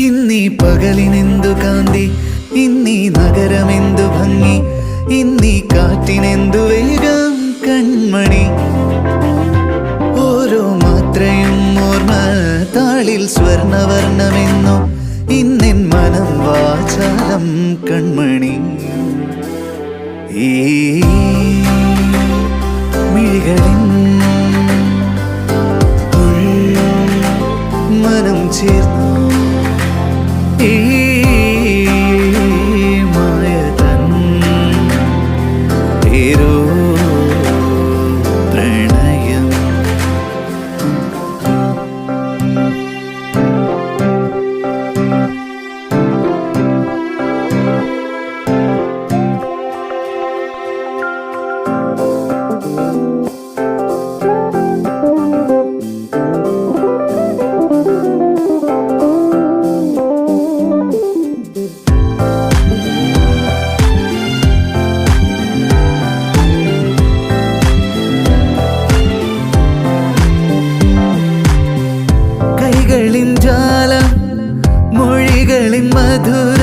ഇന്നീ പകലിനെന്തു കാന്തി, ഇന്നീ നഗരമെന്തു ഭംഗി, ഇന്നീ കാറ്റിനെന്തു വേഗം കൺമണി. ഓരോ മാത്രയും ഓർമ്മ താളിൽ സ്വർണവർണ്ണമെന്നോ, ഇന്നെൻ മനം വാചാലം കൺമണി. ഈ മിഴികളിൻ മനം ചേർന്നു ഈ മായതൻ പേരോ പ്രണയം. കൈകളിൻ ജാലം, മൊഴികളിൻ മധുരം,